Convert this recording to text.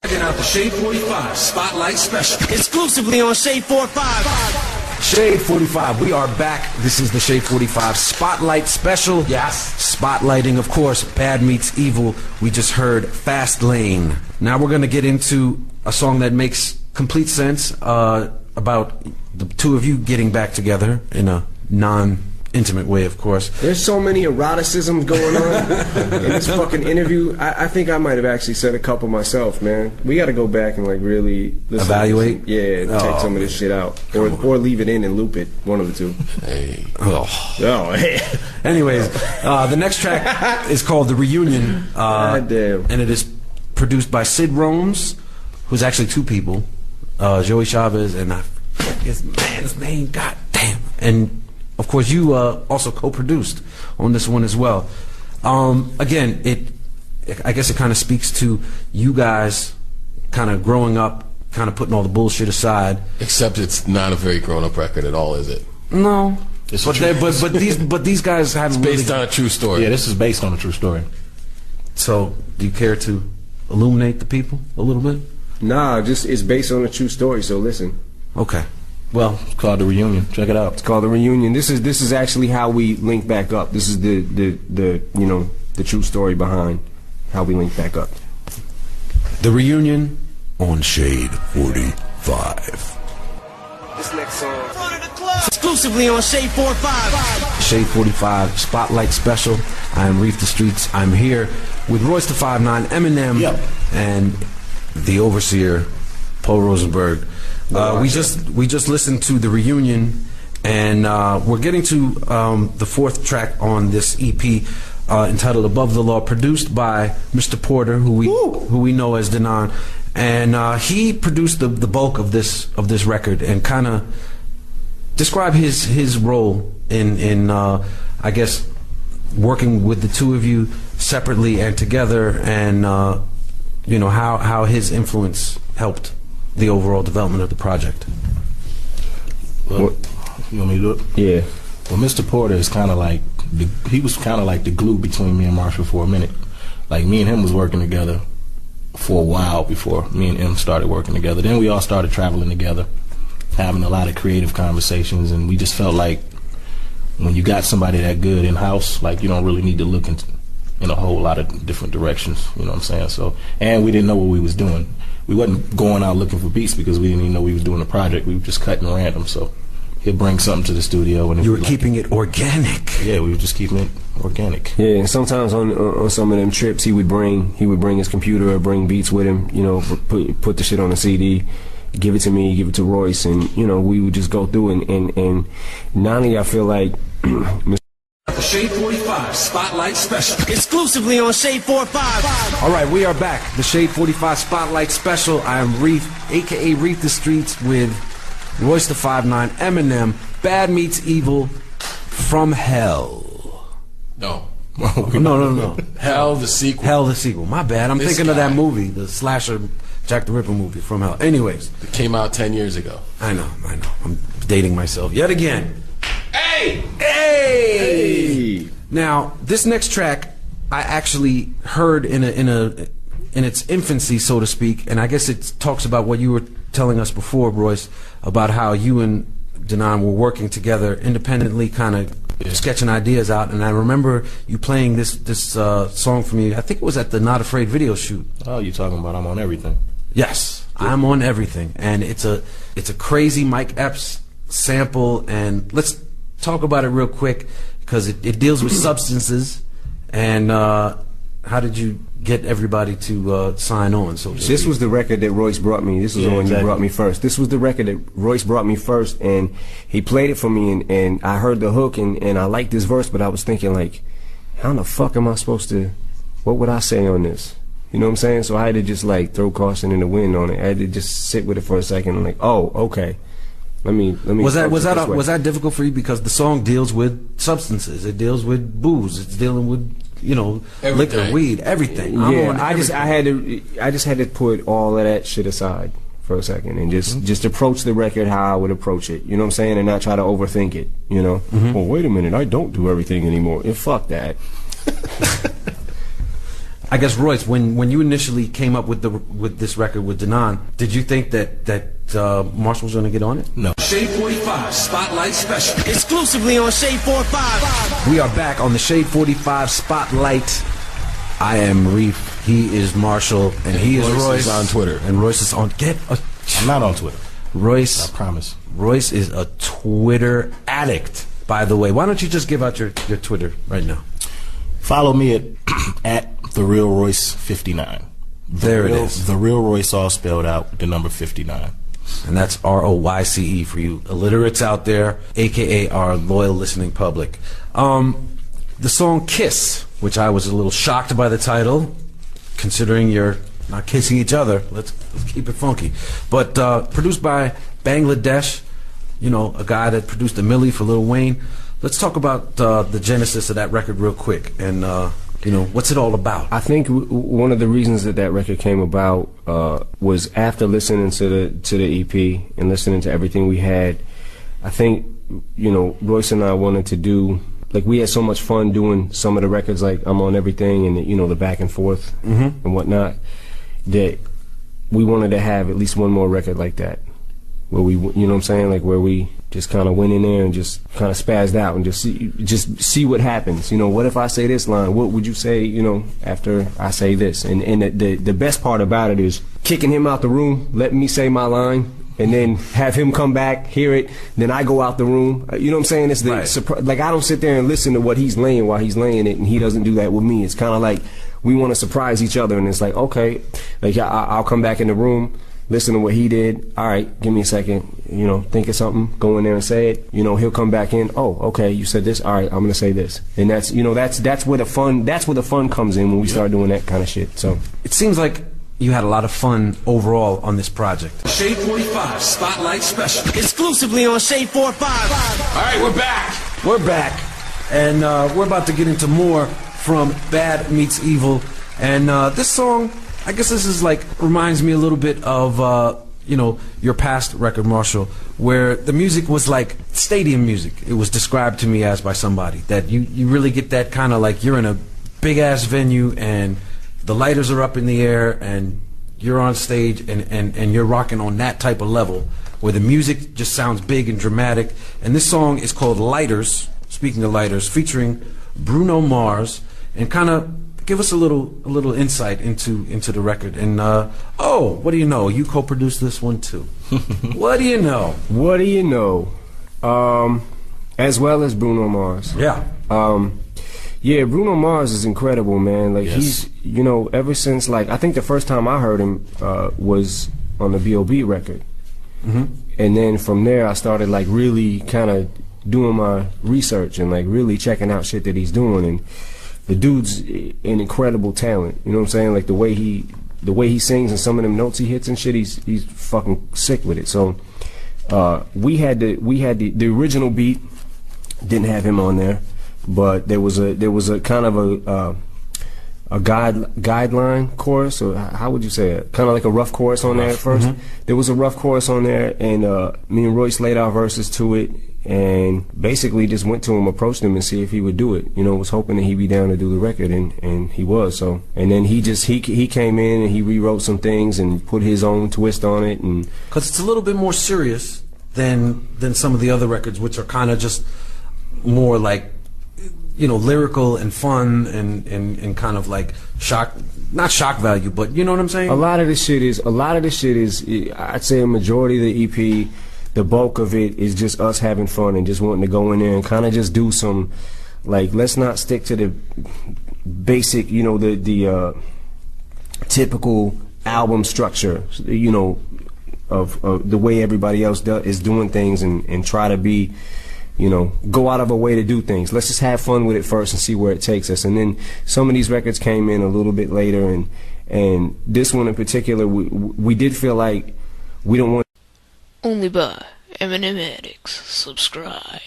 Checking out the Shade 45 Spotlight Special. Exclusively on Shade 45. Shade 45, we are back. This is the Shade 45 Spotlight Special. Yes. Spotlighting, of course, Bad Meets Evil. We just heard Fast Lane. Now we're going to get into a song that makes complete sense about the two of you getting back together in a non-intimate way, of course. There's so many eroticisms going on in this fucking interview. I think I might have actually said a couple myself, man. We got to go back and like really listen. Evaluate? Check some of this shit out, or leave it in and loop it. One of the two. Hey. Hey. Anyways, the next track is called The Reunion. God damn. And it is produced by Sid Romes, who's actually two people, Joey Chavez, and I forget his man's name, god damn. And of course you also co-produced on this one as well. Again, I guess it kind of speaks to you guys kind of growing up, kind of putting all the bullshit aside. Except it's not a very grown-up record at all, is it? No. It's but these guys haven't based on a true story. Yeah, this is based on a true story. So, do you care to illuminate the people a little bit? Nah, it's based on a true story. So listen. Okay. Well, It's called The Reunion. Check it out. It's called The Reunion. This is actually how we link back up. This is the true story behind how we link back up. The Reunion on Shade 45. This next song. Exclusively on Shade 45. Shade 45 Spotlight Special. I am Reef the Streets. I'm here with Royce the 5'9", Eminem, Yep. and the Overseer, Paul Rosenberg. We just listened to The Reunion, and we're getting to the fourth track on this EP, entitled Above the Law, produced by Mr. Porter, who we know as Denon, and he produced the bulk of this record, and kind of describe his role in I guess working with the two of you separately and together, and how his influence helped the overall development of the project. Well, you want me to do it? Yeah. Well, Mr. Porter is kind of like he was kind of like the glue between me and Marshall for a minute. Like, me and him was working together for a while before me and him started working together. Then we all started traveling together, having a lot of creative conversations, and we just felt like when you got somebody that good in house, like, you don't really need to look in a whole lot of different directions. You know what I'm saying? So, and we didn't know what we was doing. We wasn't going out looking for beats because we didn't even know we was doing a project. We were just cutting random. So he'd bring something to the studio, and You were keeping it organic. Yeah, we were just keeping it organic. Yeah, and sometimes on some of them trips, he would bring his computer or bring beats with him. Put the shit on a CD, give it to me, give it to Royce, and we would just go through and not only I feel like. The Shade 45 Spotlight Special. Exclusively on Shade 45. All right, we are back. The Shade 45 Spotlight Special. I am Reef, a.k.a. Reef the Streets, with Royce the 5'9", Eminem, Bad Meets Evil, From Hell. No. No. Hell, the sequel. Hell, the sequel. My bad. I'm This thinking of that guy. movie, the slasher Jack the Ripper movie, From Hell. Anyways. It came out 10 years ago. I know. I'm dating myself yet again. Hey! Hey! Now, this next track I actually heard in its infancy, so to speak, and I guess it talks about what you were telling us before, Royce, about how you and Denon were working together independently, kind of sketching ideas out. And I remember you playing this song for me. I think it was at the Not Afraid video shoot. Oh, you talking about I'm on everything? Yes, I'm on everything, and it's a crazy Mike Epps sample, and let's talk about it real quick because it deals with substances. And how did you get everybody to sign on? So This was the record that Royce brought me. This was the one exactly. you brought me first. This was the record that Royce brought me first, and he played it for me, and I heard the hook, and I liked this verse, but I was thinking, like, how in the fuck am I supposed to, what would I say on this? You know what I'm saying? So I had to just, like, throw caution in the wind on it. I had to just sit with it for a second and, like, oh, okay. Let me. Was that difficult for you because the song deals with substances? It deals with booze. It's dealing with liquor, weed, everything. Yeah, I just had to put all of that shit aside for a second and just approach the record how I would approach it. You know what I'm saying? And not try to overthink it. Well, wait a minute, I don't do everything anymore. And fuck that. I guess, Royce, when you initially came up with this record with Denon, did you think that Marshall was going to get on it? No. Shade 45 Spotlight Special. Exclusively on Shade 45. We are back on the Shade 45 Spotlight. I am Reef. He is Marshall, and he is Royce Royce. is on Twitter. And Royce is on. I'm not on Twitter. Royce. I promise. Royce is a Twitter addict, by the way. Why don't you just give out your Twitter right now? Follow me at The Real Royce 59. There it is. The Real Royce, all spelled out, the number 59. And that's ROYCE for you illiterates out there, a.k.a. our loyal listening public. The song Kiss, which I was a little shocked by the title, considering you're not kissing each other. Let's keep it funky. But produced by Bangladesh, you know, a guy that produced a Millie for Lil Wayne. Let's talk about the genesis of that record real quick, and you know, what's it all about? I think one of the reasons that record came about was after listening to the EP and listening to everything we had. I think, you know, Royce and I wanted to do, like, we had so much fun doing some of the records, like I'm on Everything and, you know, the back and forth and whatnot, that we wanted to have at least one more record like that, where we, you know what I'm saying, like where we just kind of went in there and just kind of spazzed out and just see what happens. You know, what if I say this line? What would you say, you know, after I say this? And the best part about it is kicking him out the room, letting me say my line, and then have him come back, hear it, then I go out the room. You know what I'm saying? It's the like, I don't sit there and listen to what he's laying while he's laying it, and he doesn't do that with me. It's kind of like we want to surprise each other, and it's like, okay, like I'll come back in the room, listen to what he did. All right, give me a second, you know, think of something, go in there and say it. You know, he'll come back in. Oh, okay, you said this. All right, I'm gonna say this, and that's, you know, that's where the fun comes in when we start doing that kind of shit. So it seems like you had a lot of fun overall on this project. Shade 45 Spotlight Special. Exclusively on Shade 45. All right, we're back. We're back, and we're about to get into more from Bad Meets Evil. And this song, I guess this is like, reminds me a little bit of, you know, your past record, Marshall, where the music was like stadium music. It was described to me as by somebody, that you really get that kind of like you're in a big-ass venue and the lighters are up in the air and you're on stage and you're rocking on that type of level where the music just sounds big and dramatic. And this song is called Lighters, speaking of lighters, featuring Bruno Mars, and kind of give us a little insight into the record. And oh, what do you know? You co-produced this one too. What do you know? What do you know? As well as Bruno Mars. Yeah. Yeah, Bruno Mars is incredible, man. Like, Yes. he's, you know, ever since, like, I think the first time I heard him was on the B.O.B. record. And then from there, I started, like, really kind of doing my research and, like, really checking out shit that he's doing. And the dude's an incredible talent. You know what I'm saying? Like, the way he sings and some of them notes he hits and shit, he's fucking sick with it. So we had the original beat, didn't have him on there. But there was a kind of a guideline chorus, or how would you say it? Kind of like a rough chorus on there at first. There was a rough chorus on there, and me and Royce laid our verses to it, and basically just went to him, approached him, and see if he would do it. You know, was hoping that he'd be down to do the record, and he was. So, and then he came in and he rewrote some things and put his own twist on it, and Because it's a little bit more serious than some of the other records, which are kind of just more like, you know, lyrical and fun and kind of like not shock value, but you know what I'm saying? A lot of this shit is, I'd say a majority of the EP, the bulk of it is just us having fun and just wanting to go in there and kind of just do some, like, let's not stick to the basic, you know, the typical album structure, you know, of the way everybody else is doing things, and try to be, you know, go out of a way to do things. Let's just have fun with it first and see where it takes us. And then some of these records came in a little bit later, and this one in particular, we did feel like we don't want. Only by Eminem Addicts. Subscribe.